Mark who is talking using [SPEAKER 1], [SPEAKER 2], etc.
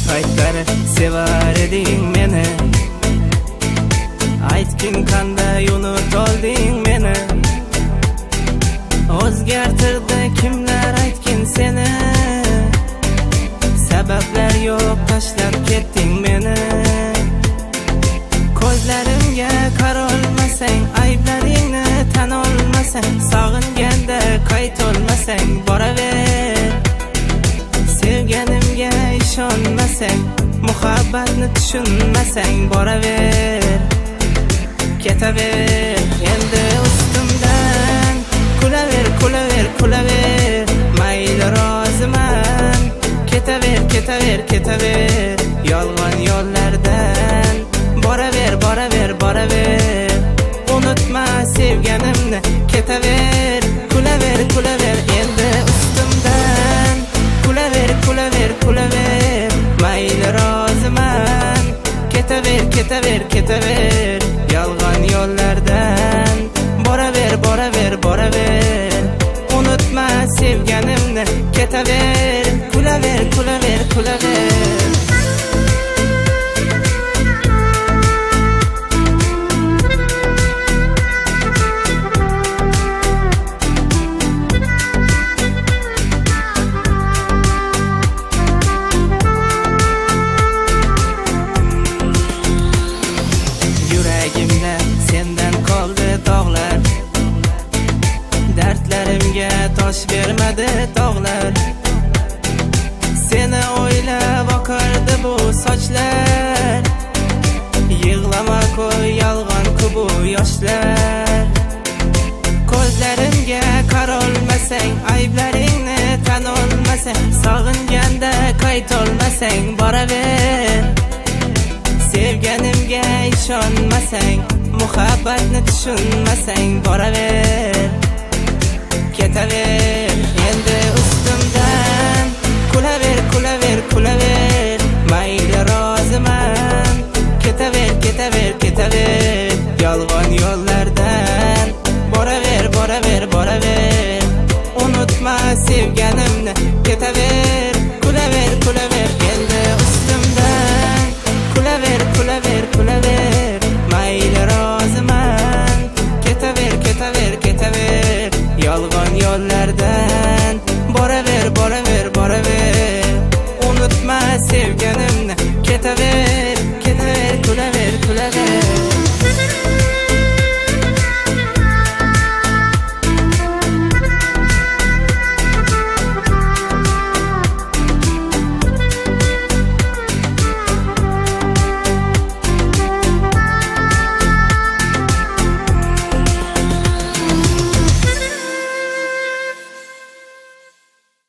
[SPEAKER 1] paytlari sevar eding meni. Aytgin qanday unut olding meni. O'zgartirdi kimlar aytgin seni. Sabablar yo'q tashlab ketding meni. Ko'zlarimga qarolmasang, ayblaringni tan olmasang, sog'inganda qaytolmasang boraver. Sevganimga ishonmasang, muhabbatni tushunmasang boraver. Ketaver endi ustimdan, kulaver, kulaver, kulaver. Mayli roziman, ketaver, ketaver, ketaver. Yolg'on yo'llardan boraver, boraver, boraver. Unutma sevganimni, ketaver, kulaver, kulaver endi ustimdan. Kulaver, kulaver, kulaver. Mayli roziman, ketaver, ketaver, ketaver. Yolg'on yo'llardan boraver, boraver, boraver. Unutma sevganimni, ketaver, kulaver, kulaver, kulaver. Yuragimda sendan qoldi dog'lar, dardlarimga tosh bermadi tog'lar. Seni o'ylab oqardi bu sochlar. Yig'lama qo'y, yolg'on-ku bu yoshlar. Ko'zlarimga qarolmasang, ayblaringni tan olmasang, sog'inganda qaytolmasang boraver. Sevganimga ishonmasang, muhabbatni tushunmasang boraver. Ketaver endi ustimdan, kulaver, kulaver, kulaver. Mayli roziman, ketaver, ketaver, ketaver. Yolg'on yo'llardan boraver, boraver, boraver. Unutma sevganimni, ketaver, kulaver, kulaver endi ustimdan. Kulaver, kulaver, kulaver. Mayli roziman, ketaver, ketaver, ketaver. Yolg'on yo'llardan boraver, boraver, boraver. Unutma sevganimni, ketaver, ketaver, kulaver, kulaver.